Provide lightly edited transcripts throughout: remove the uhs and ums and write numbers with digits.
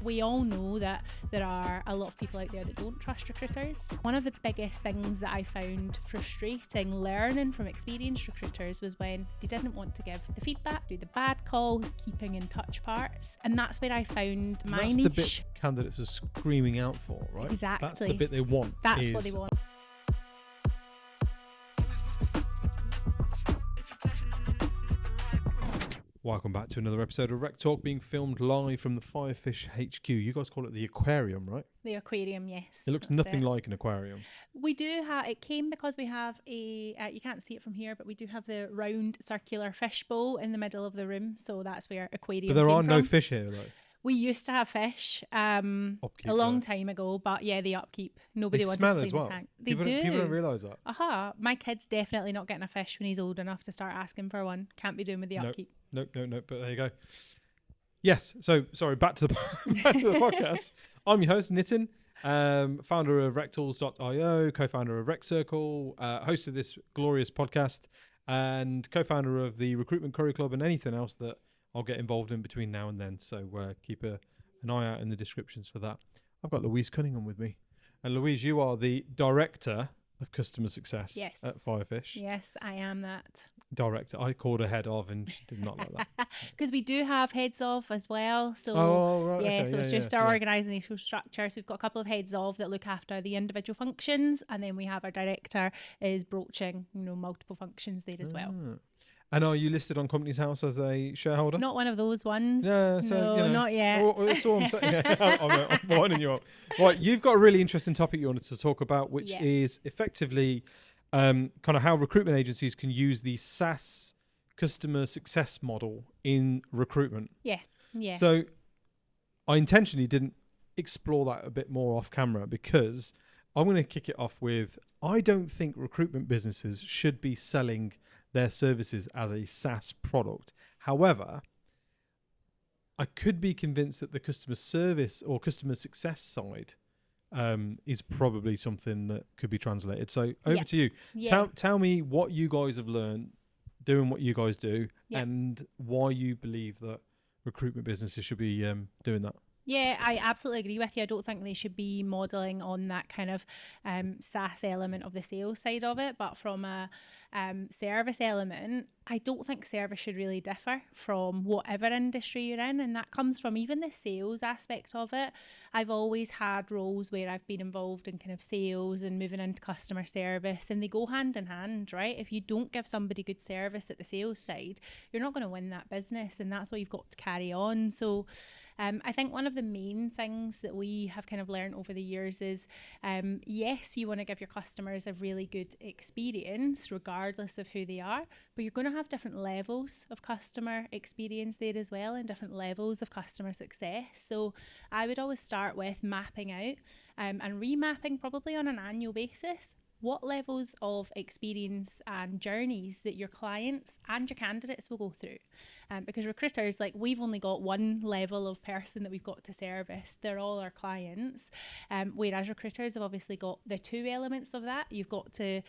We all know that there are a lot of people out there that don't trust recruiters. One of the biggest things that I found frustrating learning from experienced recruiters was when they didn't want to give the feedback, do the bad calls, keeping in touch parts. And that's where I found my niche. That's the bit candidates are screaming out for, right? Exactly. That's the bit they want. That's what they want. Welcome back to another episode of RecTalk, being filmed live from the Firefish HQ. You guys call it the Aquarium, right? The Aquarium, yes. It looks nothing like an aquarium. We do have, it came because we have a, you can't see it from here, but we do have the round circular fish bowl in the middle of the room. So that's where Aquarium But there came are no from. fish here, though. We used to have fish a long time ago, but yeah, the upkeep. Nobody wanted to clean the tank. They do. People don't realise that. My kid's definitely not getting a fish when he's old enough to start asking for one. Can't be doing with the upkeep. No, but there you go. Yes, so sorry, back to the podcast. I'm your host, Nitin, founder of RecTools.io, co-founder of RecCircle, host of this glorious podcast, and co-founder of the Recruitment Curry Club and anything else that I'll get involved in between now and then. So keep an eye out in the descriptions for that. I've got Louise Cunningham with me. And Louise, you are the Director of Customer Success at Firefish. Yes, I am that. Director. I called her head of and she did not like that. Because we do have heads of as well. So right. Yeah, okay, so it's just our organisational structure. So we've got a couple of heads of that look after the individual functions, and then we have our director is broaching, multiple functions there as well. And are you listed on Companies House as a shareholder? Not one of those ones. Yeah, so, no, not yet. That's all I'm saying. I'm winding you up. Right, you've got a really interesting topic you wanted to talk about, which is effectively kind of how recruitment agencies can use the SaaS customer success model in recruitment. Yeah. So I intentionally didn't explore that a bit more off camera because I'm going to kick it off with, I don't think recruitment businesses should be selling their services as a SaaS product. However, I could be convinced that the customer service or customer success side is probably something that could be translated. So over to you. Yeah. Tell me what you guys have learned doing what you guys do and why you believe that recruitment businesses should be doing that. Yeah, I absolutely agree with you. I don't think they should be modelling on that kind of SaaS element of the sales side of it, but from a service element, I don't think service should really differ from whatever industry you're in, and that comes from even the sales aspect of it. I've always had roles where I've been involved in kind of sales and moving into customer service, and they go hand in hand, right? If you don't give somebody good service at the sales side, you're not going to win that business, and that's what you've got to carry on. So I think one of the main things that we have kind of learned over the years is, yes, you want to give your customers a really good experience regardless of who they are, but you're going to have different levels of customer experience there as well, and different levels of customer success. So I would always start with mapping out and remapping probably on an annual basis what levels of experience and journeys that your clients and your candidates will go through. Because recruiters, we've only got one level of person that we've got to service. They're all our clients. Whereas recruiters have obviously got the two elements of that. You've got to,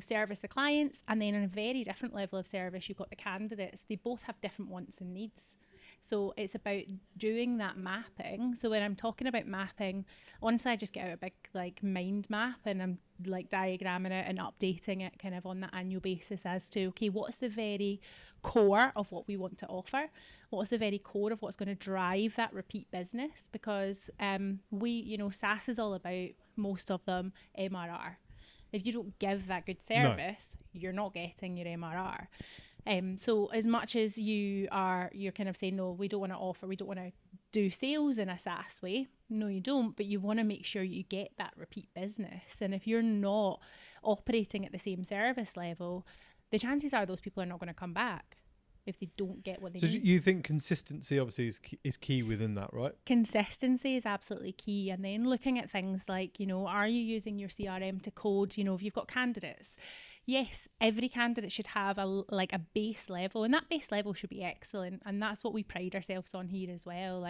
service the clients, and then in a very different level of service, you've got the candidates. They both have different wants and needs. So it's about doing that mapping. So when I'm talking about mapping, honestly, I just get out a big mind map, and I'm diagramming it and updating it kind of on the annual basis as to, okay, what's the very core of what we want to offer? What's the very core of what's going to drive that repeat business? Because SaaS is all about, most of them, MRR. If you don't give that good service, you're not getting your MRR. So as much as you're kind of saying, no, we don't want to do sales in a SaaS way. No, you don't, but you want to make sure you get that repeat business. And if you're not operating at the same service level, the chances are those people are not going to come back if they don't get what they need. So you think consistency obviously is key within that, right? Consistency is absolutely key. And then looking at things like, are you using your CRM to code, if you've got candidates? Yes, every candidate should have a base level, and that base level should be excellent. And that's what we pride ourselves on here as well.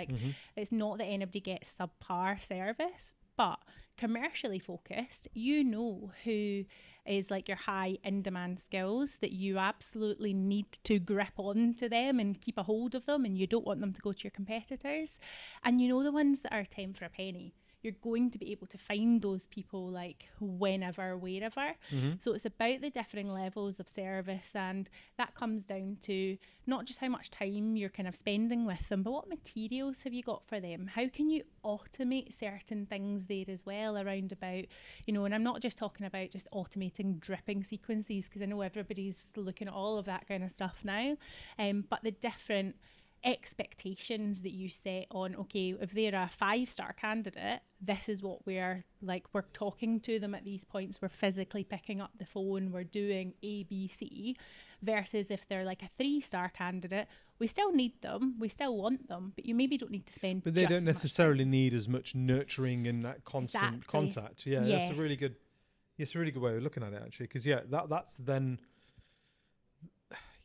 It's not that anybody gets subpar service, But commercially focused, you know who is like your high in demand skills that you absolutely need to grip on to them and keep a hold of them, and you don't want them to go to your competitors. And you know the ones that are 10 for a penny. You're going to be able to find those people like whenever, wherever. So it's about the differing levels of service, and that comes down to not just how much time you're kind of spending with them, but what materials have you got for them? How can you automate certain things there as well around about, you know, and I'm not just talking about just automating dripping sequences, because I know everybody's looking at all of that kind of stuff now, but the different expectations that you set on, okay, if they're a 5-star candidate, this is what we're talking to them at these points, we're physically picking up the phone, we're doing ABC, versus if they're like a 3-star candidate, we still need them, we still want them, but you maybe don't need to spend, but they don't necessarily need as much nurturing and that constant contact. That's a really good way of looking at it, actually, because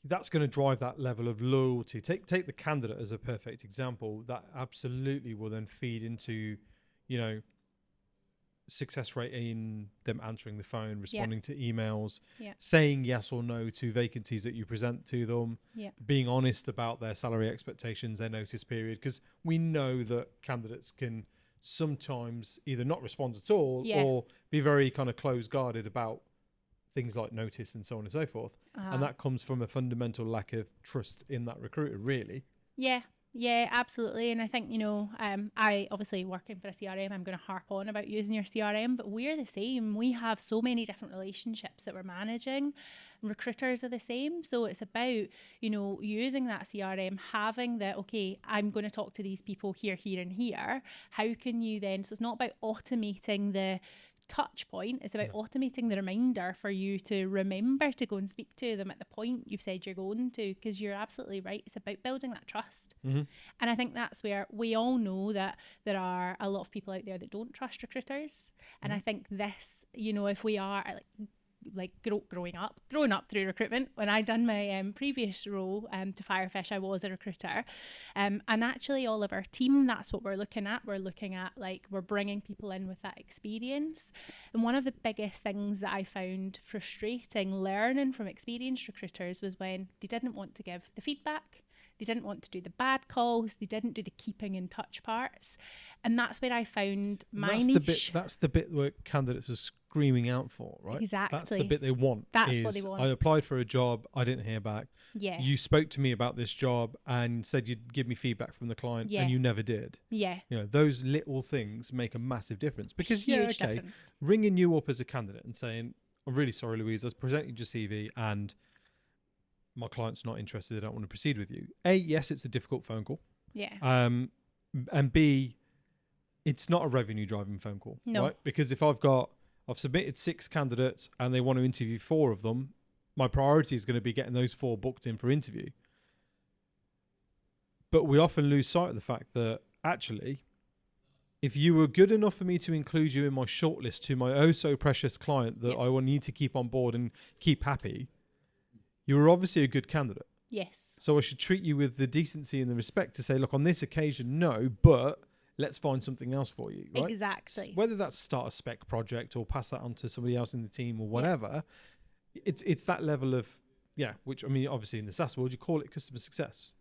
that's going to drive that level of loyalty. Take the candidate as a perfect example. That absolutely will then feed into, you know, success rate in them answering the phone, responding to emails, saying yes or no to vacancies that you present to them, being honest about their salary expectations, their notice period, because we know that candidates can sometimes either not respond at all or be very kind of closed-guarded about things like notice and so on and so forth. And that comes from a fundamental lack of trust in that recruiter, really. Yeah, absolutely. And I think, you know, I obviously working for a CRM, I'm going to harp on about using your CRM, but we're the same. We have so many different relationships that we're managing. Recruiters are the same. So it's about, you know, using that CRM, having that, okay, I'm going to talk to these people here, here, and here. How can you then, so it's not about automating the touch point, it's about automating the reminder for you to remember to go and speak to them at the point you've said you're going to, because you're absolutely right, it's about building that trust. And I think that's where we all know that there are a lot of people out there that don't trust recruiters, and I think this, you know, if we are growing up through recruitment, when I done my previous role to Firefish, I was a recruiter, and actually all of our team, that's what we're looking at we're bringing people in with that experience. And one of the biggest things that I found frustrating learning from experienced recruiters was when they didn't want to give the feedback, they didn't want to do the bad calls, they didn't do the keeping in touch parts. And that's where I found my niche. That's the bit where candidates are screaming out for, right? Exactly. That's the bit they want. That's what they want. I applied for a job, I didn't hear back. Yeah. You spoke to me about this job and said you'd give me feedback from the client, and you never did. Yeah. You know, those little things make a massive difference. Because Huge difference. Ringing you up as a candidate and saying, I'm really sorry, Louise, I was presenting your CV and my client's not interested, I don't want to proceed with you. A, yes, it's a difficult phone call. Yeah. And B, it's not a revenue driving phone call. No. Right? Because if I've submitted 6 candidates and they want to interview 4 of them, my priority is going to be getting those 4 booked in for interview. But we often lose sight of the fact that actually, if you were good enough for me to include you in my shortlist to my oh so precious client that I will need to keep on board and keep happy, you were obviously a good candidate. Yes. So I should treat you with the decency and the respect to say, look, on this occasion, no, but let's find something else for you. Right? Exactly. Whether that's start a spec project or pass that on to somebody else in the team or whatever, it's that level of, which, I mean, obviously in the SaaS world, you call it customer success.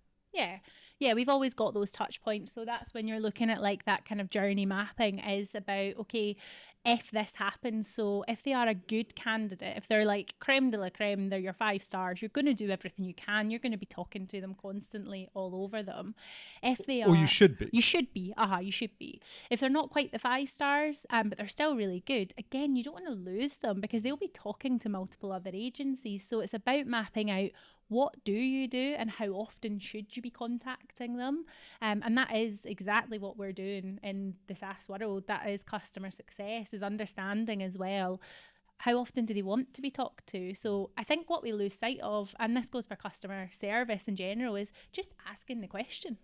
Yeah, we've always got those touch points. So that's when you're looking at like that kind of journey mapping is about, okay, if this happens, so if they are a good candidate, if they're like creme de la creme, they're your 5 stars, you're going to do everything you can. You're going to be talking to them constantly all over them. If they are... Or you should be. You should be. You should be. If they're not quite the 5 stars, but they're still really good, again, you don't want to lose them because they'll be talking to multiple other agencies. So it's about mapping out what do you do and how often should you be contacting them, and that is exactly what we're doing in the SaaS world. That is customer success, is understanding as well how often do they want to be talked to. So I think what we lose sight of, and this goes for customer service in general, is just asking the question,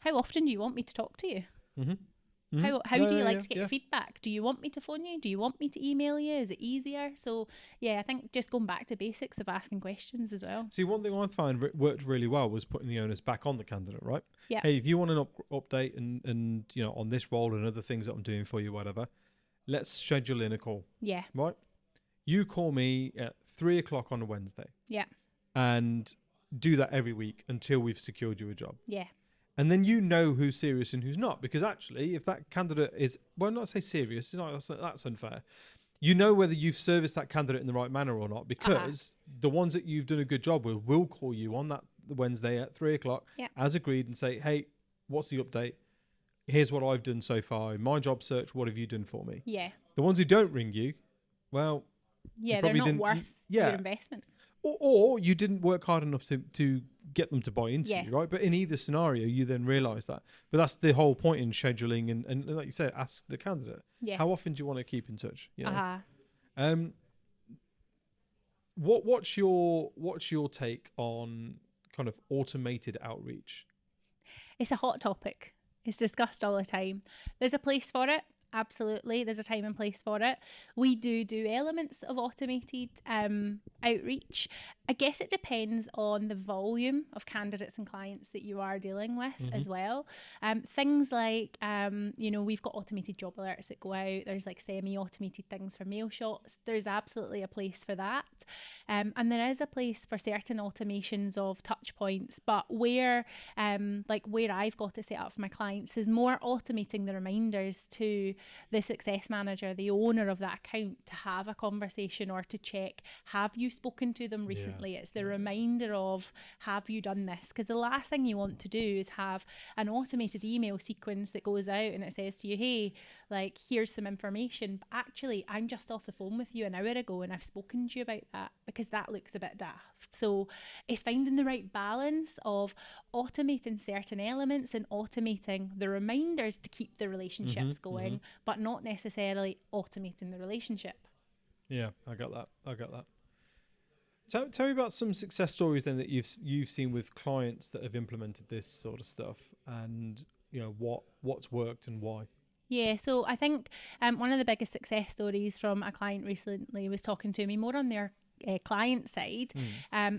how often do you want me to talk to you? How do you like to get your feedback? Do you want me to phone you? Do you want me to email you? Is it easier? So yeah, I think just going back to basics of asking questions as well. See, one thing I found worked really well was putting the onus back on the candidate, right? Yeah. Hey, if you want an update and on this role and other things that I'm doing for you, whatever, let's schedule in a call. Yeah. Right? You call me at 3:00 on a Wednesday. Yeah. And do that every week until we've secured you a job. Yeah. And then you know who's serious and who's not. Because actually, if that candidate is, well, not say serious, that's unfair. You know whether you've serviced that candidate in the right manner or not, because the ones that you've done a good job with will call you on that Wednesday at 3:00 as agreed and say, hey, what's the update? Here's what I've done so far. In my job search, what have you done for me? Yeah. The ones who don't ring you, well, yeah, they're not worth your investment. Or you didn't work hard enough to get them to buy into you, right? But in either scenario, you then realise that. But that's the whole point in scheduling and like you said, ask the candidate. Yeah. How often do you want to keep in touch? You know? What's your take on kind of automated outreach? It's a hot topic. It's discussed all the time. There's a place for it. Absolutely. There's a time and place for it. We do elements of automated outreach. I guess it depends on the volume of candidates and clients that you are dealing with as well. Things like, we've got automated job alerts that go out. There's like semi-automated things for mail shots. There's absolutely a place for that. And there is a place for certain automations of touch points, but where I've got it set up for my clients is more automating the reminders to the success manager, the owner of that account, to have a conversation or to check, have you spoken to them recently? It's the reminder of, have you done this? Because the last thing you want to do is have an automated email sequence that goes out and it says to you, hey, like, here's some information, but actually I'm just off the phone with you an hour ago and I've spoken to you about that, because that looks a bit daft. So it's finding the right balance of automating certain elements and automating the reminders to keep the relationships going, but not necessarily automating the relationship. Yeah, I got that. Tell me about some success stories then that you've seen with clients that have implemented this sort of stuff, and what's worked and why. Yeah, so I think one of the biggest success stories from a client recently was talking to me more on their client side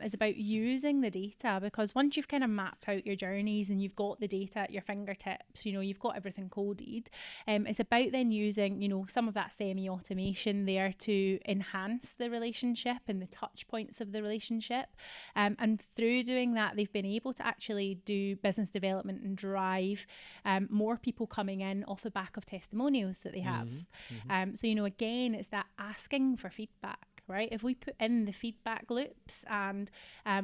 is about using the data, because once you've kind of mapped out your journeys and you've got the data at your fingertips, you've got everything coded, it's about then using some of that semi-automation there to enhance the relationship and the touch points of the relationship, and through doing that they've been able to actually do business development and drive more people coming in off the back of testimonials that they have. So again, it's that asking for feedback. Right? If we put in the feedback loops and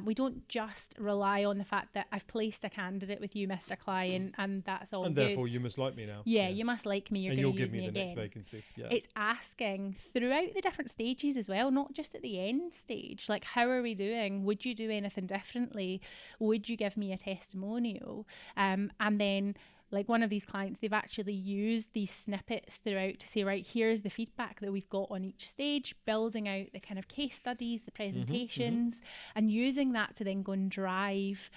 we don't just rely on the fact that I've placed a candidate with you, Mr. Client, and that's all and good. Therefore you must like me now. Yeah, you must like me. You're going to use me again. And you'll give me the next vacancy. Yeah. It's asking throughout the different stages as well, not just at the end stage. Like, how are we doing? Would you do anything differently? Would you give me a testimonial? And then, like, one of these clients, they've actually used these snippets throughout to say, right, here's the feedback that we've got on each stage, building out the kind of case studies, the presentations, and using that to then go and drive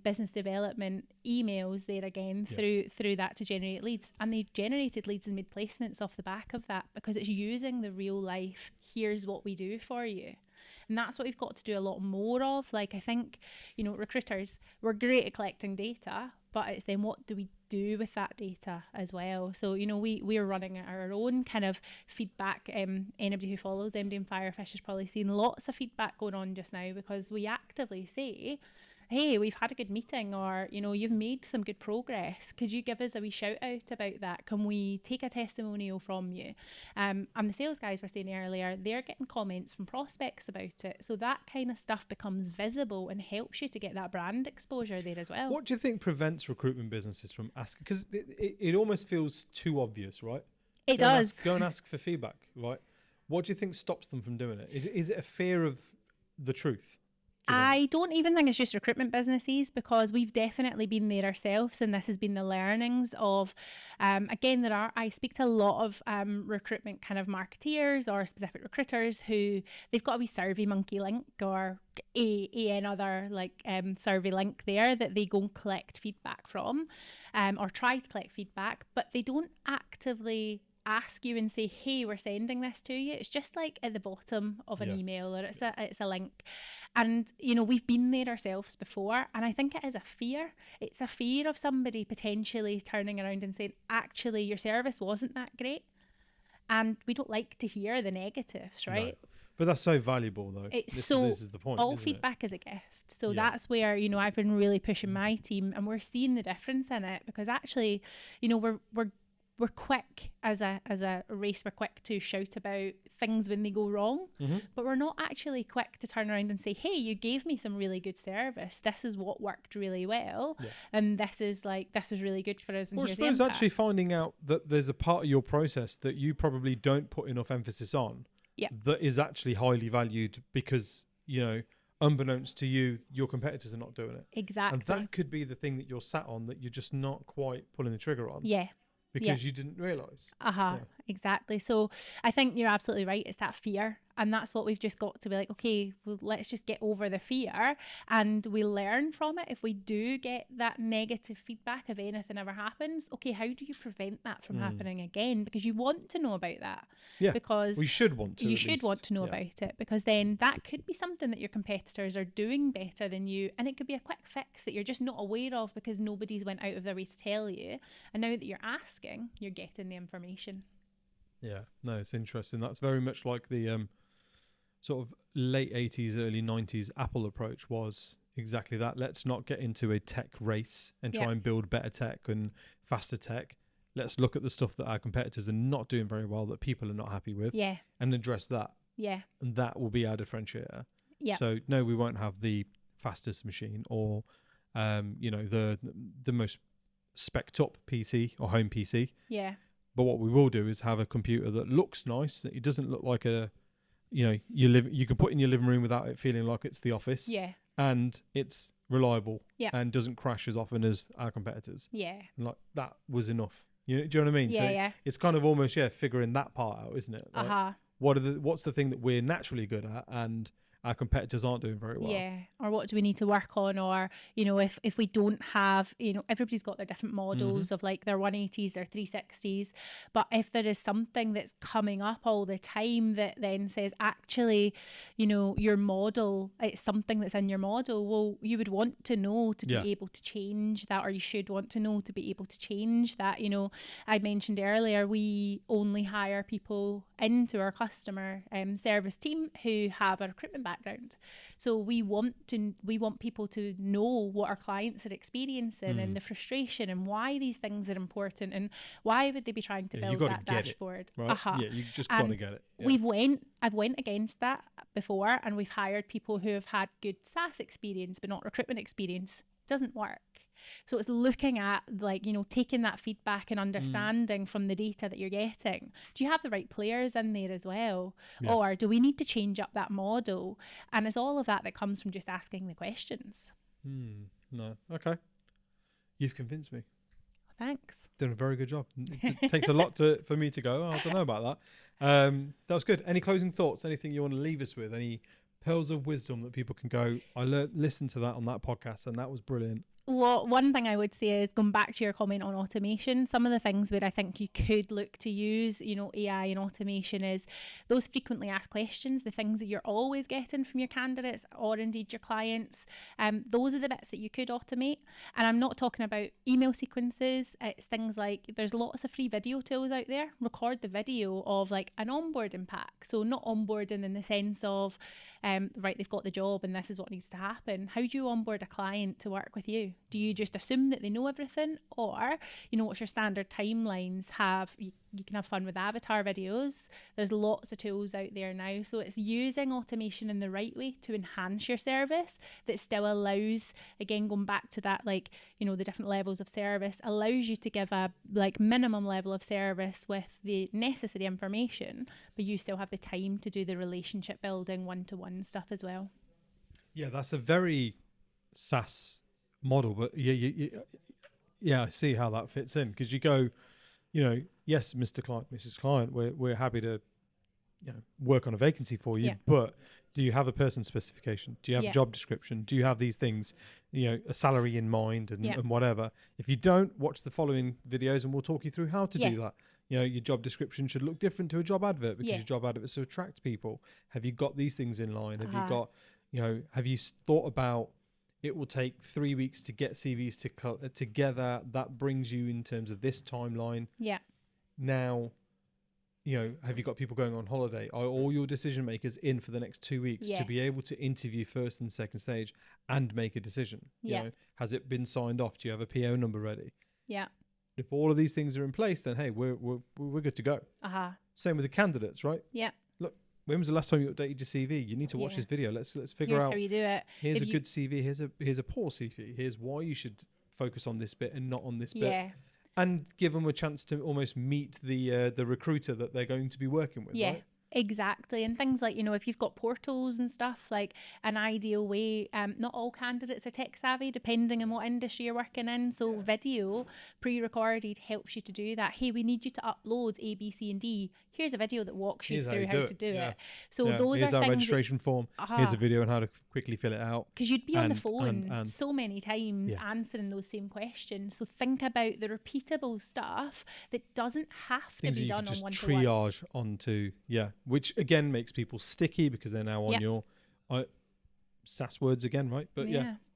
business development emails there again through that to generate leads. And they generated leads and made placements off the back of that, because it's using the real life, here's what we do for you. And that's what we've got to do a lot more of. Like, I think, recruiters, we're great at collecting data, but it's then what do we do with that data as well? So, we're running our own kind of feedback. Anybody who follows MD and Firefish has probably seen lots of feedback going on just now, because we actively say, hey, we've had a good meeting, or, you've made some good progress. Could you give us a wee shout out about that? Can we take a testimonial from you? And the sales guys were saying earlier, they're getting comments from prospects about it. So that kind of stuff becomes visible and helps you to get that brand exposure there as well. What do you think prevents recruitment businesses from asking? Because it almost feels too obvious, right? It does. Go and ask for feedback, right? What do you think stops them from doing it? Is it a fear of the truth? I don't even think it's just recruitment businesses, because we've definitely been there ourselves, and this has been the learnings of, again, I speak to a lot of recruitment kind of marketeers or specific recruiters who they've got a wee Survey Monkey link or another like survey link there that they go and collect feedback from, or try to collect feedback, but they don't actively ask you and say, hey, we're sending this to you. It's just like at the bottom of an email, or it's a link. And we've been there ourselves before, and I think it is a fear. It's a fear of somebody potentially turning around and saying, actually, your service wasn't that great. And we don't like to hear the negatives, right? No. But that's so valuable, though. This is the point. All feedback is a gift. So that's where I've been really pushing my team, and we're seeing the difference in it, because actually, we're quick as a race. We're quick to shout about things when they go wrong, but we're not actually quick to turn around and say, hey, you gave me some really good service. This is what worked really well. And this was really good for us. And I suppose actually finding out that there's a part of your process that you probably don't put enough emphasis on, that is actually highly valued, because, unbeknownst to you, your competitors are not doing it. Exactly. And that could be the thing that you're sat on that you're just not quite pulling the trigger on. Yeah. Because you didn't realise. Exactly. So I think you're absolutely right. It's that fear. And that's what we've just got to be like, okay, well, let's just get over the fear, and we learn from it. If we do get that negative feedback, if anything ever happens, okay, how do you prevent that from happening again? Because you want to know about that. Yeah. Because we should want to. You should want to know about it, because then that could be something that your competitors are doing better than you, and it could be a quick fix that you're just not aware of because nobody's went out of their way to tell you. And now that you're asking, you're getting the information. Yeah. No, it's interesting. That's very much like the sort of late 80s, early 90s Apple approach was exactly that. Let's not get into a tech race and try and build better tech and faster tech. Let's look at the stuff that our competitors are not doing very well, that people are not happy with, and address that. Yeah. And that will be our differentiator. Yeah. So no, we won't have the fastest machine or, the most spec'd up PC or home PC. Yeah. But what we will do is have a computer that looks nice, that it doesn't look like you can put in your living room without it feeling like it's the office. Yeah. And it's reliable. Yeah. And doesn't crash as often as our competitors. Yeah. And like that was enough. Do you know what I mean? Yeah, so it's kind of almost figuring that part out, isn't it? Like, what's the thing that we're naturally good at and our competitors aren't doing very well? Yeah. Or what do we need to work on? Or, if we don't have, everybody's got their different models of like their 180s, their 360s. But if there is something that's coming up all the time that then says, actually, your model, it's something that's in your model, well, you would want to know to be able to change that, or you should want to know to be able to change that. I mentioned earlier, we only hire people into our customer service team who have a recruitment background. So we want people to know what our clients are experiencing and the frustration and why these things are important and why would they be trying to build that dashboard. It, right? Yeah, you just got to get it. Yeah. I've went against that before, and we've hired people who have had good SaaS experience but not recruitment experience. It doesn't work. So it's looking at taking that feedback and understanding from the data that you're getting. Do you have the right players in there as well? Yeah. Or do we need to change up that model? And it's all of that comes from just asking the questions. No. Okay. You've convinced me. Thanks. Doing a very good job. It takes a lot for me to go, I don't know about that. That was good. Any closing thoughts? Anything you want to leave us with? Any pearls of wisdom that people can go, listen to that on that podcast and that was brilliant? Well, one thing I would say is going back to your comment on automation, some of the things where I think you could look to use, AI and automation is those frequently asked questions, the things that you're always getting from your candidates or indeed your clients. Those are the bits that you could automate. And I'm not talking about email sequences. It's things like there's lots of free video tools out there. Record the video of like an onboarding pack. So not onboarding in the sense of, they've got the job and this is what needs to happen. How do you onboard a client to work with you? Do you just assume that they know everything, or what's your standard timelines? You can have fun with avatar videos. There's lots of tools out there now, so it's using automation in the right way to enhance your service that still allows, again going back to that, the different levels of service, allows you to give a minimum level of service with the necessary information, but you still have the time to do the relationship building one-to-one stuff as well. Yeah, that's a very SaaS model, but yeah, I see how that fits in, because you go, yes, Mr. Client, Mrs. Client, we're happy to work on a vacancy for you, but do you have a person specification? Do you have a job description? Do you have these things, a salary in mind and whatever? If you don't, watch the following videos and we'll talk you through how to do that. Your job description should look different to a job advert, because your job advert is to attract people. Have you got these things in line? Have you got, have you thought about, it will take 3 weeks to get CVs together. That brings you in terms of this timeline. Yeah. Now, have you got people going on holiday? Are all your decision makers in for the next 2 weeks to be able to interview first and second stage and make a decision? Has it been signed off? Do you have a PO number ready? Yeah. If all of these things are in place, then hey, we're good to go. Same with the candidates, right? Yeah. Look, when was the last time you updated your CV? You need to watch this video. Let's figure out how you do it. Here's a good CV. Here's a poor CV. Here's why you should focus on this bit and not on this bit. And give them a chance to almost meet the recruiter that they're going to be working with. Right? Exactly. And things like, if you've got portals and stuff, like an ideal way, not all candidates are tech savvy depending on what industry you're working in. So video pre-recorded helps you to do that. Hey, we need you to upload A, B, C and D. Here's a video that walks you through how to do it. So those here's are our things registration form. Here's a video on how to quickly fill it out. Because you'd be on the phone so many times answering those same questions. So think about the repeatable stuff that doesn't have to be done on one-to-one. Triage onto, which again makes people sticky, because they're now on your SaaS words again, right? But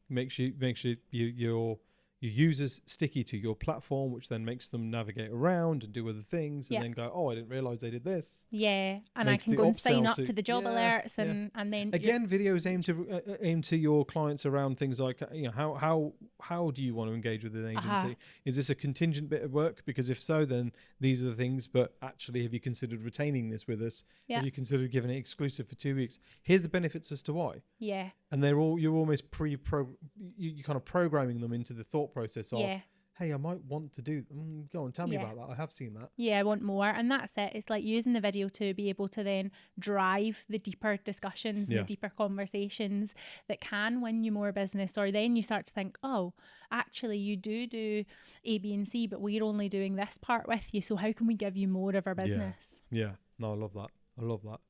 makes your users sticky to your platform, which then makes them navigate around and do other things, and then go, oh, I didn't realize they did this. And I can go and sign up to the job alerts, and then again, videos aim to your clients around things like, how do you want to engage with an agency? Is this a contingent bit of work? Because if so, then these are the things. But actually, have you considered retaining this with us? Have you considered giving it exclusive for 2 weeks? Here's the benefits as to why. And you're almost you're kind of programming them into the thought process of, hey, I might want to do, go on, tell me about that. I have seen that. I want more. And that's it. It's like using the video to be able to then drive the deeper discussions and the deeper conversations that can win you more business. Or then you start to think, oh, actually you do A, B and C, but we're only doing this part with you. So how can we give you more of our business? No, I love that.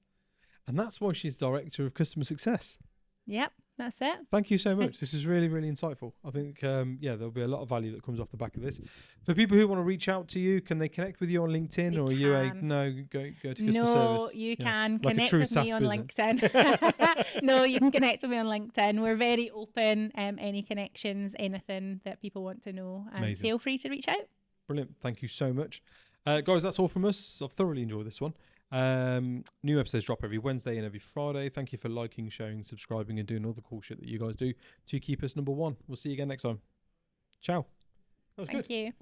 And that's why she's Director of Customer Success. Yep. That's it. Thank you so much. This is really, really insightful. I think, there'll be a lot of value that comes off the back of this. For people who want to reach out to you, can they connect with you on LinkedIn, or are you go to customer service? No, you can connect with me on LinkedIn. No, you can connect with me on LinkedIn. We're very open. Any connections, anything that people want to know, feel free to reach out. Brilliant. Thank you so much. Guys, that's all from us. I've thoroughly enjoyed this one. New episodes drop every Wednesday and every Friday. Thank you for liking, sharing, subscribing, and doing all the cool shit that you guys do to keep us number one. We'll see you again next time. Ciao. That was good. Thank you.